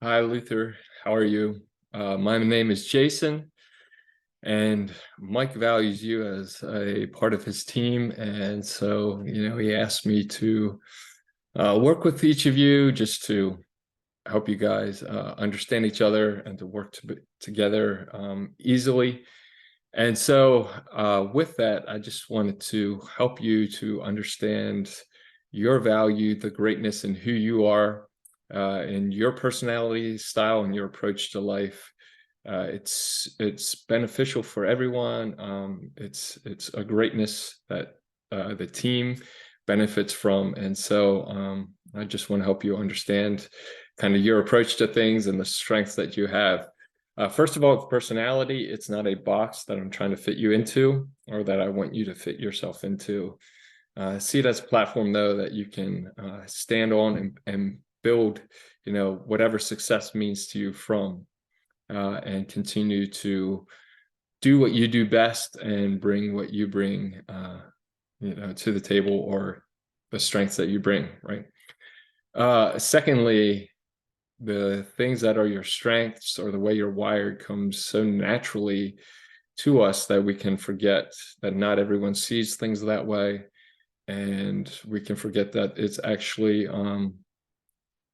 Hi, Luther. How are you? My name is Jason, and Mike values you as a part of his team. And so, he asked me to work with each of you just to help you guys understand each other and to work together easily. And so, with that, I just wanted to help you to understand your value, the greatness in who you are, and your personality, style, and your approach to life. It's beneficial for everyone. It's a greatness that the team benefits from, and so I just want to help you understand kind of your approach to things and the strengths that you have. First of all, with personality, it's not a box that I'm trying to fit you into or that I want you to fit yourself into. See it as a platform, though, that you can stand on and build, whatever success means to you from, and continue to do what you do best and bring what you bring, to the table, or the strengths that you bring, right? Secondly, the things that are your strengths or the way you're wired comes so naturally to us that we can forget that not everyone sees things that way, and we can forget that it's actually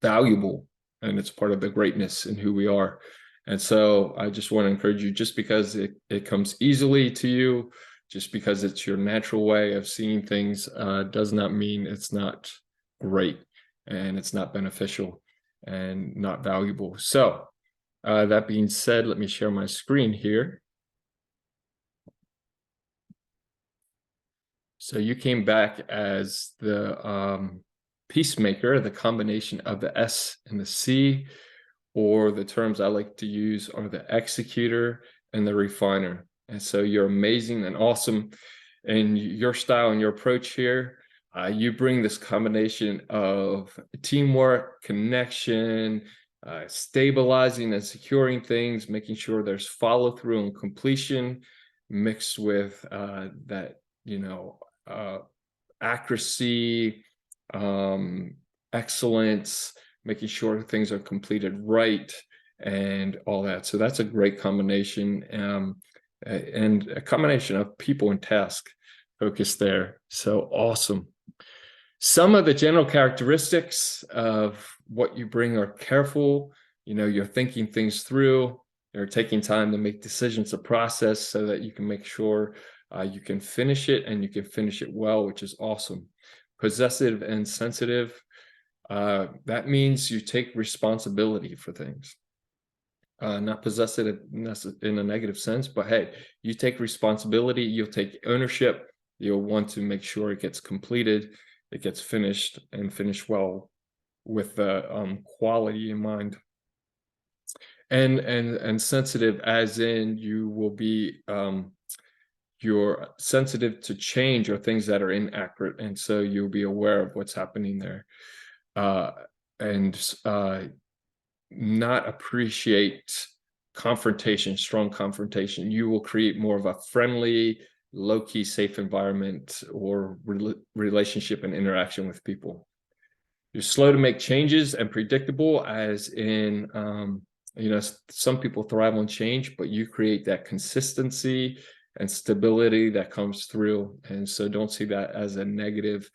valuable, and it's part of the greatness in who we are. And so I just want to encourage you, just because it comes easily to you, just because it's your natural way of seeing things, does not mean it's not great and it's not beneficial and not valuable. So that being said, let me share my screen here. So you came back as the peacemaker, the combination of the S and the C, or the terms I like to use are the executor and the refiner. And so you're amazing and awesome in your style and your approach here. You bring this combination of teamwork, connection, stabilizing and securing things, making sure there's follow through and completion, mixed with that, accuracy, excellence, making sure things are completed right, and all that. So that's a great combination, and a combination of people and task focus there. So awesome. Some of the general characteristics of what you bring are careful. You're thinking things through. You're taking time to make decisions, a process, so that you can make sure you can finish it, and you can finish it well, which is awesome. Possessive and sensitive. That means you take responsibility for things. Not possessive in a negative sense, but hey, you take responsibility, you'll take ownership, you'll want to make sure it gets completed, it gets finished, and finished well, with the quality in mind. And sensitive, as in you will be you're sensitive to change or things that are inaccurate, and so you'll be aware of what's happening there, and not appreciate confrontation, strong confrontation. You will create more of a friendly, low-key, safe environment or relationship and interaction with people. You're slow to make changes and predictable, as in, some people thrive on change, but you create that consistency and stability that comes through. And so don't see that as a negative.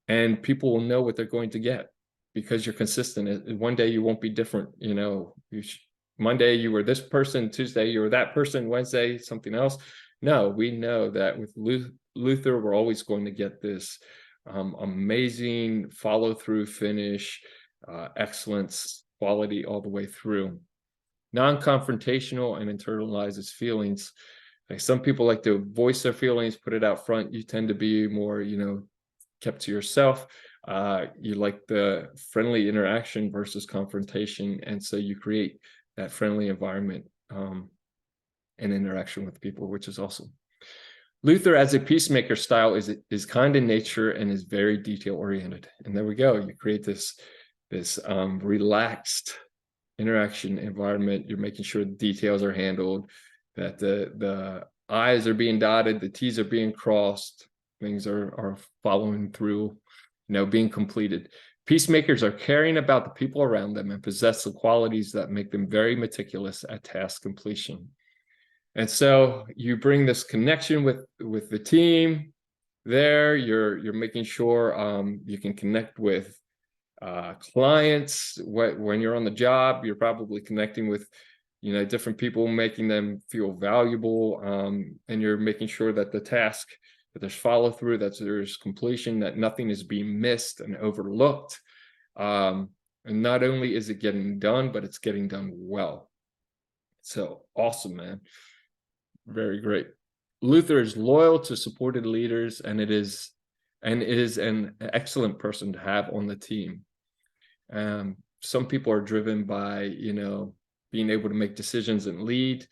And people will know what they're going to get because you're consistent. One day you won't be different. Monday you were this person, Tuesday you were that person, Wednesday something else. No, we know that with Luther, we're always going to get this amazing follow through, finish, excellence, quality all the way through. Non-confrontational and internalizes feelings. Like, some people like to voice their feelings, put it out front. You tend to be more, kept to yourself. You like the friendly interaction versus confrontation, and so you create that friendly environment and interaction with people, which is awesome. Luther, as a peacemaker style, is kind in nature and is very detail oriented. And there we go. You create this relaxed interaction environment. You're making sure the details are handled, that the I's are being dotted, the T's are being crossed, things are following through, being completed. Peacemakers are caring about the people around them and possess the qualities that make them very meticulous at task completion. And so you bring this connection with the team there. You're making sure you can connect with clients. When you're on the job, you're probably connecting with different people, making them feel valuable, and you're making sure that the task, that there's follow through, that there's completion, that nothing is being missed and overlooked. And not only is it getting done, but it's getting done well. So awesome, man. Very great. Luther is loyal to supported leaders, and it is an excellent person to have on the team. Some people are driven by being able to make decisions and lead.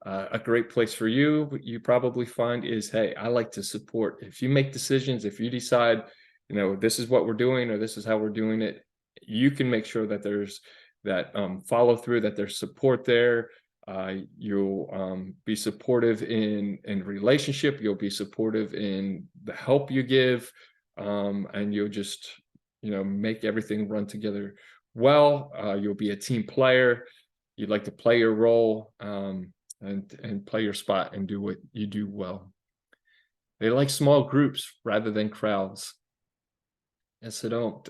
A great place for you probably find is, hey, I like to support. If you make decisions, if you decide this is what we're doing or this is how we're doing it, you can make sure that there's that follow through, that there's support there. You'll be supportive in relationship. You'll be supportive in the help you give, and you'll just make everything run together well. You'll be a team player. You'd like to play your role and play your spot and do what you do well. They like small groups rather than crowds. And so don't,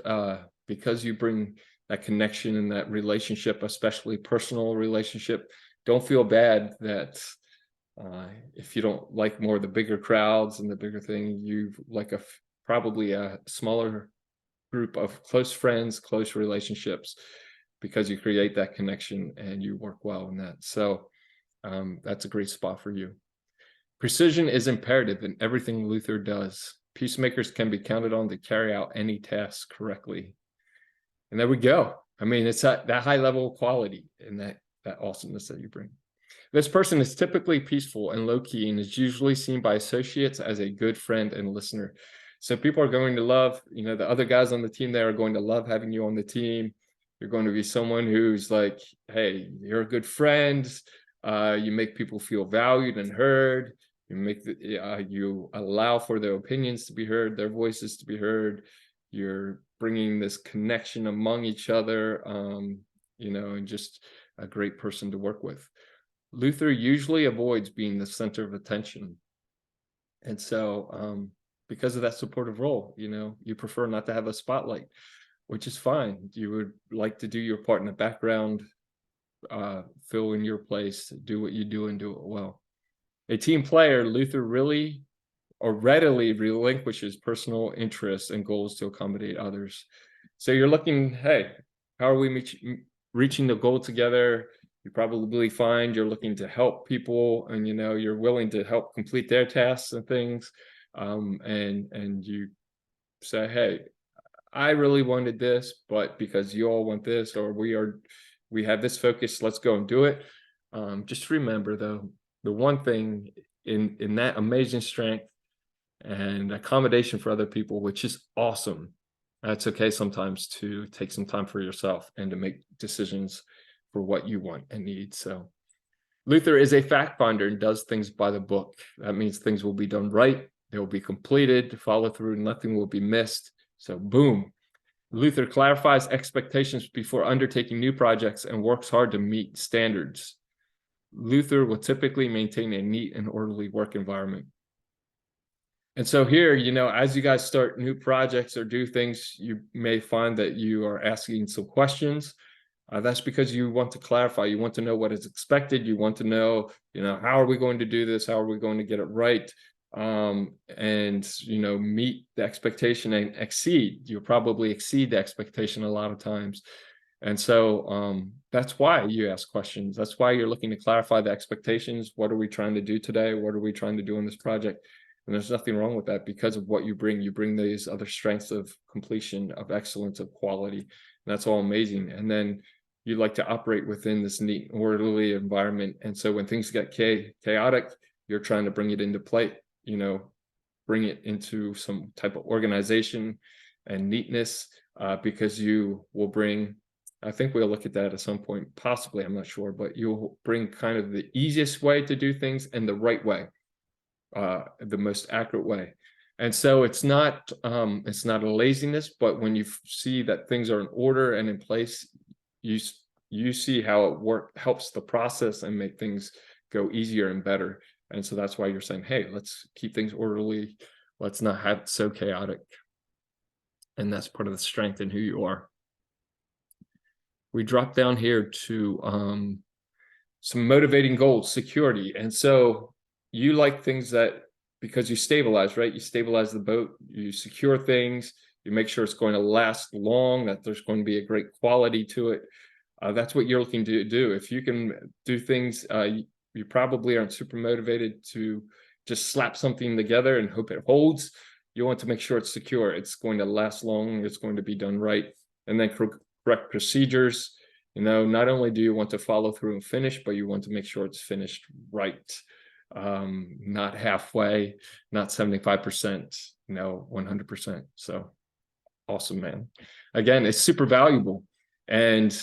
because you bring that connection and that relationship, especially personal relationship, don't feel bad that if you don't like more of the bigger crowds and the bigger thing, you like probably a smaller group of close friends, close relationships, because you create that connection and you work well in that. So that's a great spot for you. Precision is imperative in everything Luther does. Peacemakers can be counted on to carry out any task correctly. And there we go. I mean, it's that high level of quality and that awesomeness that you bring. This person is typically peaceful and low-key and is usually seen by associates as a good friend and listener. So people are going to love, the other guys on the team there are going to love having you on the team. You're going to be someone who's like, hey, you're a good friend. You make people feel valued and heard. You allow for their opinions to be heard, their voices to be heard. You're bringing this connection among each other, and just a great person to work with. Luther usually avoids being the center of attention. And so because of that supportive role, you prefer not to have a spotlight, which is fine. You would like to do your part in the background, fill in your place, do what you do and do it well. A team player, Luther really or readily relinquishes personal interests and goals to accommodate others. So you're looking, hey, how are we reaching the goal together? You probably find you're looking to help people, and you're willing to help complete their tasks and things, and you say, hey, I really wanted this, but because you all want this, or we have this focus, let's go and do it. Just remember though, the one thing in that amazing strength and accommodation for other people, which is awesome, it's okay sometimes to take some time for yourself and to make decisions for what you want and need. So Luther is a fact finder and does things by the book. That means things will be done right. They will be completed, follow through, nothing will be missed. So boom. Luther clarifies expectations before undertaking new projects and works hard to meet standards. Luther will typically maintain a neat and orderly work environment. And so here, as you guys start new projects or do things, you may find that you are asking some questions. That's because you want to clarify. You want to know what is expected. You want to know, how are we going to do this? How are we going to get it right? And meet the expectation and exceed. You'll probably exceed the expectation a lot of times. And so that's why you ask questions. That's why you're looking to clarify the expectations. What are we trying to do today? What are we trying to do in this project? And there's nothing wrong with that, because of what you bring. You bring these other strengths of completion, of excellence, of quality. And that's all amazing. And then you like to operate within this neat, orderly environment. And so when things get chaotic, you're trying to bring it into play, bring it into some type of organization and neatness, because you will bring, I think we'll look at that at some point, possibly, I'm not sure, but you'll bring kind of the easiest way to do things and the right way, the most accurate way. And so it's not a laziness, but when you see that things are in order and in place, you see how it helps the process and make things go easier and better. And so that's why you're saying, hey, let's keep things orderly. Let's not have it so chaotic. And that's part of the strength in who you are. We drop down here to some motivating goals, security. And so you like things that, because you stabilize, right? You stabilize the boat, you secure things, you make sure it's going to last long, that there's going to be a great quality to it. That's what you're looking to do. If you can do things, you probably aren't super motivated to just slap something together and hope it holds. You want to make sure it's secure. It's going to last long. It's going to be done right. And then correct procedures. Not only do you want to follow through and finish, but you want to make sure it's finished right. Not halfway, not 75%, 100%. So awesome, man. Again, it's super valuable. And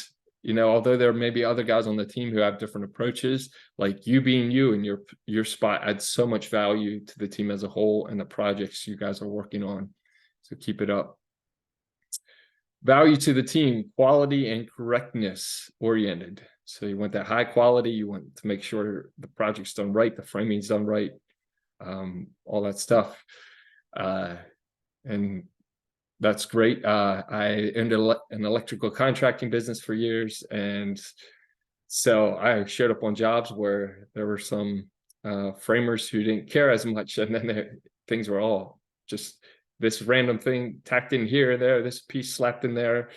although there may be other guys on the team who have different approaches, like you being you and your spot adds so much value to the team as a whole and the projects you guys are working on. So keep it up. Value to the team, quality and correctness oriented. So you want that high quality, you want to make sure the project's done right, the framing's done right, all that stuff. And that's great. I owned an electrical contracting business for years. And so I showed up on jobs where there were some framers who didn't care as much. And then things were all just this random thing tacked in here and there, this piece slapped in there,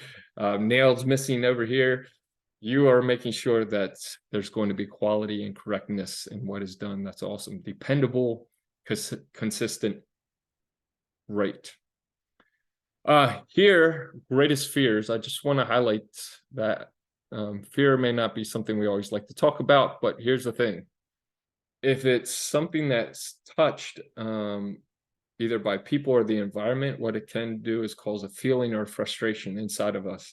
nails missing over here. You are making sure that there's going to be quality and correctness in what is done. That's awesome. Dependable, consistent, right. Here, greatest fears. I just want to highlight that fear may not be something we always like to talk about, but here's the thing. If it's something that's touched either by people or the environment, what it can do is cause a feeling or frustration inside of us.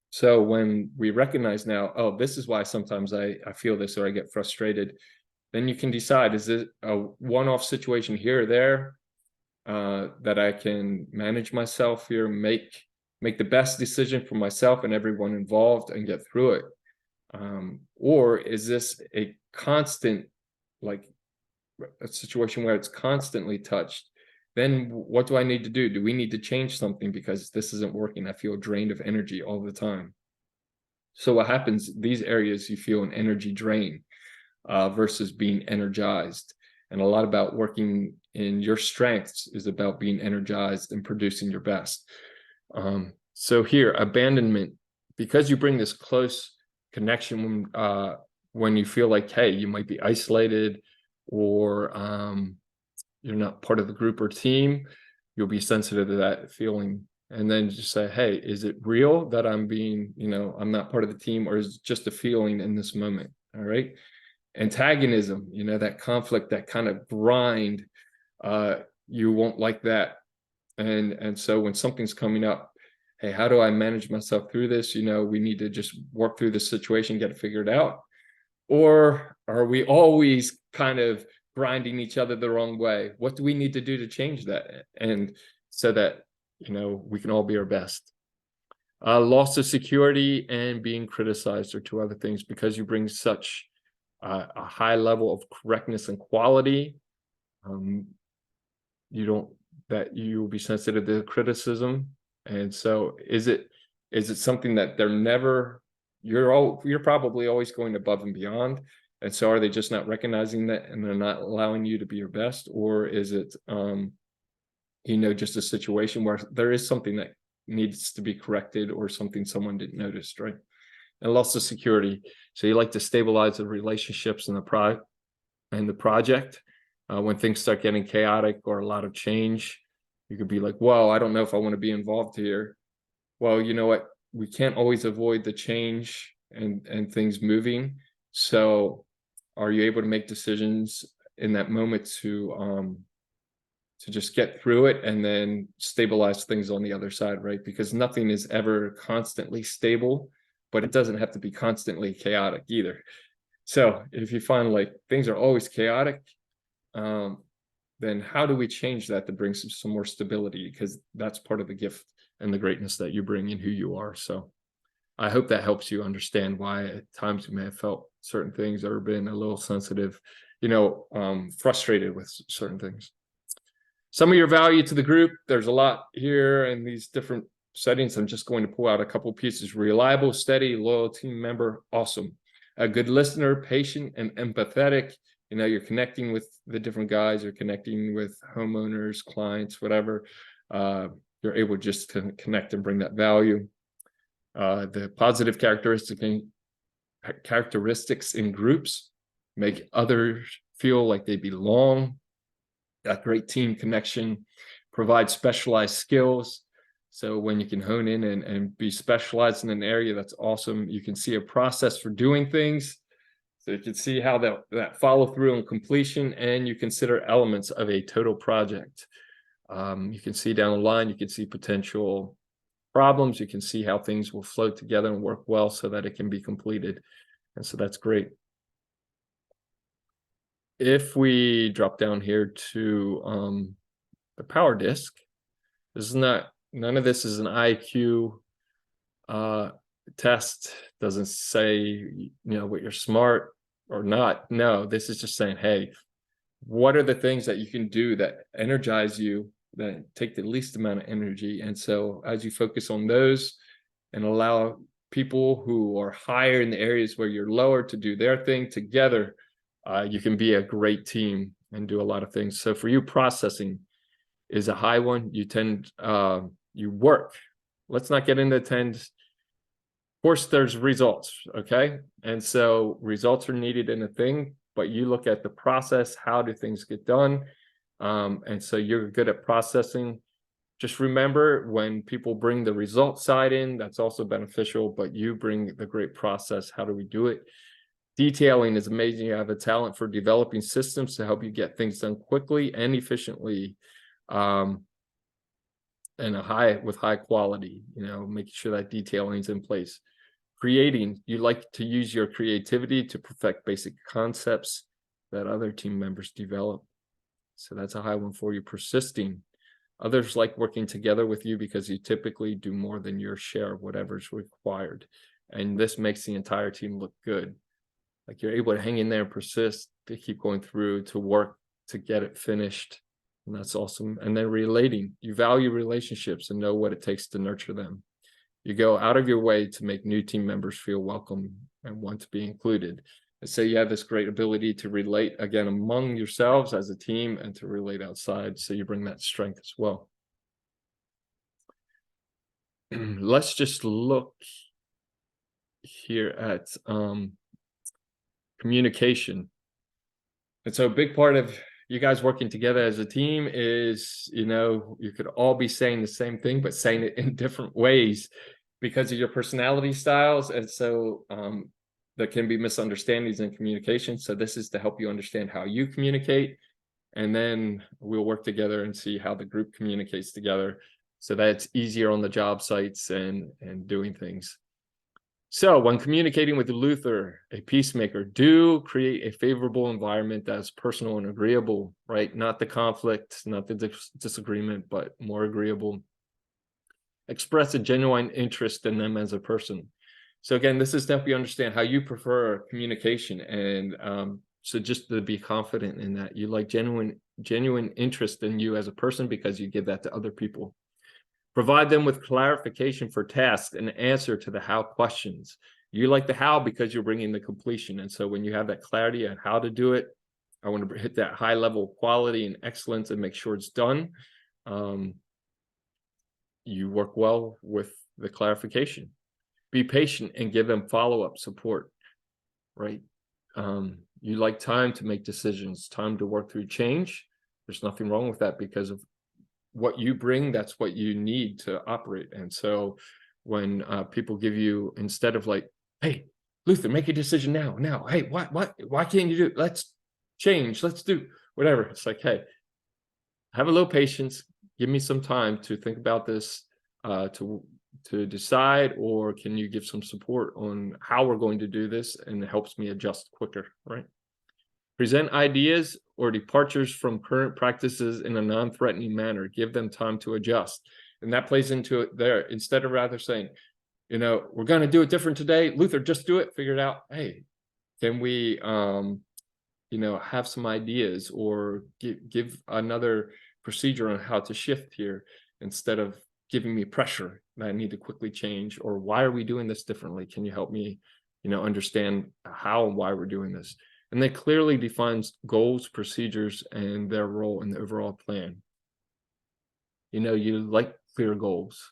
So when we recognize now, oh, this is why sometimes I feel this or I get frustrated, then you can decide, is it a one-off situation here or there that I can manage myself here, make the best decision for myself and everyone involved and get through it? Or is this a constant, like a situation where it's constantly touched? Then what do I need to do? Do we need to change something because this isn't working? I feel drained of energy all the time. So what happens, these areas you feel an energy drain versus being energized. And a lot about working in your strengths is about being energized and producing your best. So here, abandonment, because you bring this close connection when you feel like, hey, you might be isolated or you're not part of the group or team, you'll be sensitive to that feeling. And then just say, hey, is it real that I'm being, I'm not part of the team, or is it just a feeling in this moment? All right. Antagonism, that conflict, that kind of grind, you won't like that. And so when something's coming up, hey, how do I manage myself through this? We need to just work through the situation, get it figured out. Or are we always kind of grinding each other the wrong way? What do we need to do to change that? And so that, we can all be our best. Loss of security and being criticized are two other things, because you bring such a high level of correctness and quality. You will be sensitive to criticism. And so is it something that they're never, you're probably always going above and beyond, and so are they just not recognizing that and they're not allowing you to be your best? Or is it just a situation where there is something that needs to be corrected or something someone didn't notice, right? And loss of security. So you like to stabilize the relationships and the project. When things start getting chaotic or a lot of change, you could be like, whoa, I don't know if I want to be involved here. Well, you know what? We can't always avoid the change and things moving. So are you able to make decisions in that moment to just get through it and then stabilize things on the other side, right? Because nothing is ever constantly stable, but it doesn't have to be constantly chaotic either. So if you find like things are always chaotic, then how do we change that to bring some more stability? Because that's part of the gift and the greatness that you bring in who you are. So I hope that helps you understand why at times you may have felt certain things or been a little sensitive, frustrated with certain things. Some of your value to the group, there's a lot here in these different settings. I'm just going to pull out a couple pieces. Reliable, steady, loyal team member, awesome. A good listener, patient and empathetic. You're connecting with the different guys, you're connecting with homeowners, clients, whatever. You're able just to connect and bring that value. The positive characteristics in groups make others feel like they belong. That great team connection, provide specialized skills. So when you can hone in and be specialized in an area, that's awesome. You can see a process for doing things. So you can see how that follow through and completion, and you consider elements of a total project. You can see down the line, you can see potential problems. You can see how things will flow together and work well so that it can be completed. And so that's great. If we drop down here to the power disc, none of this is an IQ test. Doesn't say what you're smart or not. No, this is just saying, hey, what are the things that you can do that energize you, that take the least amount of energy? And so as you focus on those and allow people who are higher in the areas where you're lower to do their thing together, you can be a great team and do a lot of things. So for you, processing is a high one. You work. Let's not get into tend. Of course, there's results, okay? And so results are needed in a thing, but you look at the process, how do things get done? And so you're good at processing. Just remember, when people bring the result side in, that's also beneficial, but you bring the great process. How do we do it? Detailing is amazing. You have a talent for developing systems to help you get things done quickly and efficiently, and with high quality, making sure that detailing is in place. Creating, you like to use your creativity to perfect basic concepts that other team members develop. So that's a high one for you. Persisting. Others like working together with you because you typically do more than your share of whatever's required. And this makes the entire team look good. Like you're able to hang in there and persist, to keep going through, to work to get it finished. And that's awesome. And then relating, you value relationships and know what it takes to nurture them. You go out of your way to make new team members feel welcome and want to be included. And so you have this great ability to relate, again, among yourselves as a team and to relate outside. So you bring that strength as well. Let's just look here at communication. And so a big part of you guys working together as a team is, you could all be saying the same thing, but saying it in different ways because of your personality styles. And so there can be misunderstandings in communication. So this is to help you understand how you communicate. And then we'll work together and see how the group communicates together so that it's easier on the job sites and doing things. So when communicating with Luther, a peacemaker, do create a favorable environment that's personal and agreeable, right? Not the conflict, not the disagreement, but more agreeable. Express a genuine interest in them as a person. So again, this is to help you understand how you prefer communication. And so just to be confident in that, you like genuine interest in you as a person because you give that to other people. Provide them with clarification for tasks and answer to the how questions. You like the how because you're bringing the completion. And so when you have that clarity on how to do it, I want to hit that high level of quality and excellence and make sure it's done. You work well with the clarification. Be patient and give them follow-up support, right? You like time to make decisions, time to work through change. There's nothing wrong with that because of what you bring, that's what you need to operate. And so when people give you, instead of like, hey, Luther, make a decision now. Hey, why can't you do it? Let's change, let's do whatever. It's like, hey, have a little patience, give me some time to think about this, to decide, or can you give some support on how we're going to do this? And it helps me adjust quicker, right? Present ideas or departures from current practices in a non-threatening manner. Give them time to adjust. And that plays into it there. Instead of rather saying, you know, we're going to do it different today. Luther, just do it. Figure it out. Hey, can we, you know, have some ideas or give another procedure on how to shift here, instead of giving me pressure that I need to quickly change, or why are we doing this differently? Can you help me, you know, understand how and why we're doing this? And that clearly defines goals, procedures, and their role in the overall plan. You know, you like clear goals.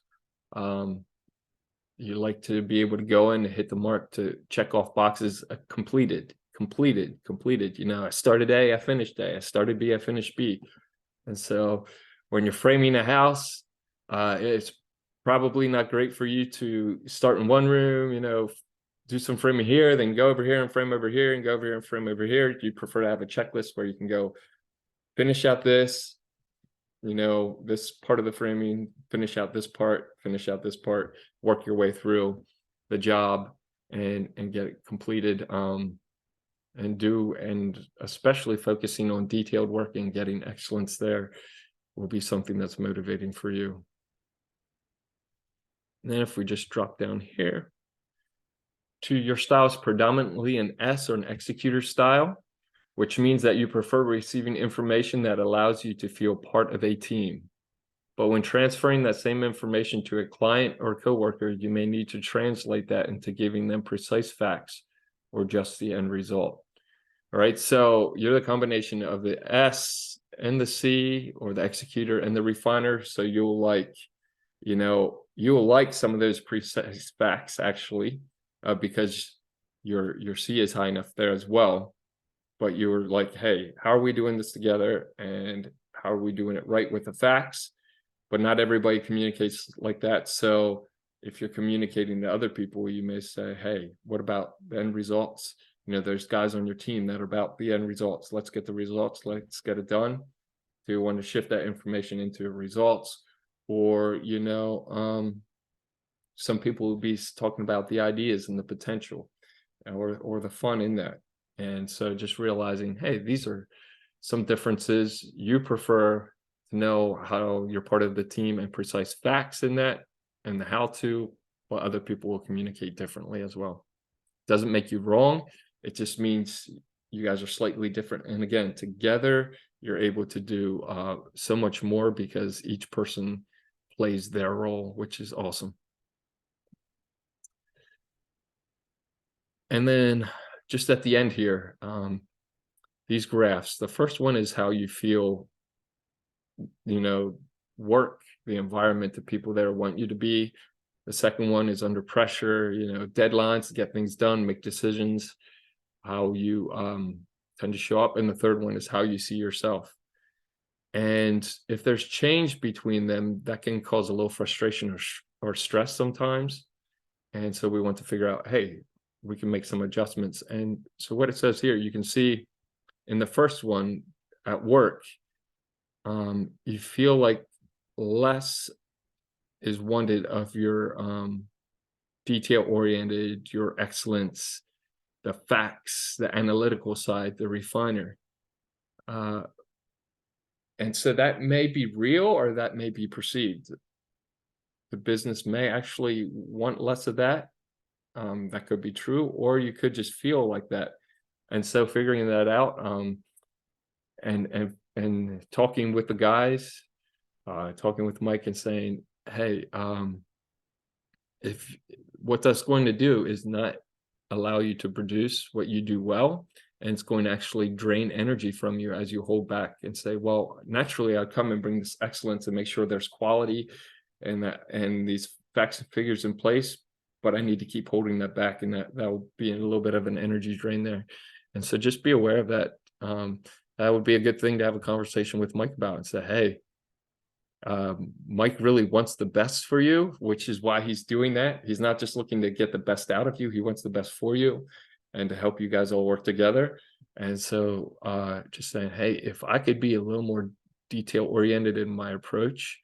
You like to be able to go in and hit the mark, to check off boxes, completed. You know, I started A, I finished A. I started B, I finished B. And so when you're framing a house, it's probably not great for you to start in one room, you know, do some framing here, then go over here and frame over here, and go over here and frame over here. You prefer to have a checklist where you can go finish out this, you know, this part of the framing, finish out this part, work your way through the job and get it completed, and especially focusing on detailed work and getting excellence there will be something that's motivating for you. And then if we just drop down here to your style is predominantly an S or an executor style, which means that you prefer receiving information that allows you to feel part of a team. But when transferring that same information to a client or coworker, you may need to translate that into giving them precise facts or just the end result. All right, so you're the combination of the S and the C, or the executor and the refiner. So you'll like, you know, you'll like some of those precise facts actually, because your C is high enough there as well. But you were like, hey, how are we doing this together? And how are we doing it right with the facts? But not everybody communicates like that. So if you're communicating to other people, you may say, hey, what about the end results? You know, there's guys on your team that are about the end results. Let's get the results. Let's get it done. Do you want to shift that information into results? Or, you know, some people will be talking about the ideas and the potential, or the fun in that. And so just realizing, hey, these are some differences. You prefer to know how you're part of the team and precise facts in that, and the how to, while other people will communicate differently as well. Doesn't make you wrong. It just means you guys are slightly different. And again, together, you're able to do so much more, because each person plays their role, which is awesome. And then just at the end here, these graphs, the first one is how you feel, you know, work, the environment, the people there want you to be. The second one is under pressure, you know, deadlines to get things done, make decisions, how you tend to show up. And the third one is how you see yourself. And if there's change between them, that can cause a little frustration or stress sometimes. And so we want to figure out, hey, we can make some adjustments. And so what it says here, you can see in the first one at work, you feel like less is wanted of your detail-oriented, your excellence, the facts, the analytical side, the refiner. And so that may be real, or that may be perceived. The business may actually want less of that. That could be true, or you could just feel like that. And so figuring that out, and talking with the guys, talking with Mike and saying, hey, if what that's going to do is not allow you to produce what you do well, and it's going to actually drain energy from you as you hold back and say, well, naturally I'd come and bring this excellence and make sure there's quality and these facts and figures in place, but I need to keep holding that back, and that will be a little bit of an energy drain there. And so just be aware of that. That would be a good thing to have a conversation with Mike about, and say, hey, Mike really wants the best for you, which is why he's doing that. He's not just looking to get the best out of you. He wants the best for you and to help you guys all work together. And so just saying, hey, if I could be a little more detail oriented in my approach,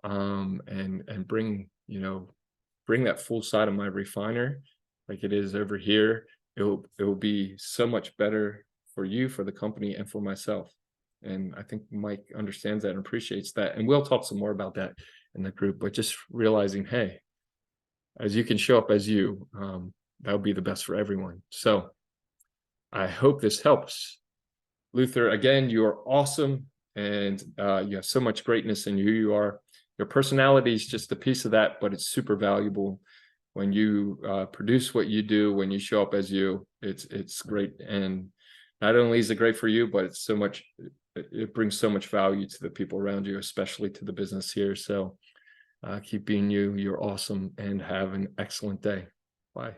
and bring that full side of my refiner like it is over here, it will be so much better for you, for the company, and for myself. And I think Mike understands that and appreciates that. And we'll talk some more about that in the group, but just realizing, hey, as you can show up as you, that would be the best for everyone. So I hope this helps. Luther, again, you are awesome, and you have so much greatness in who you are. Your personality is just a piece of that, but it's super valuable. When you produce what you do, when you show up as you, it's great. And not only is it great for you, but it's so much, it brings so much value to the people around you, especially to the business here. So keep being you. You're awesome, and have an excellent day. Bye.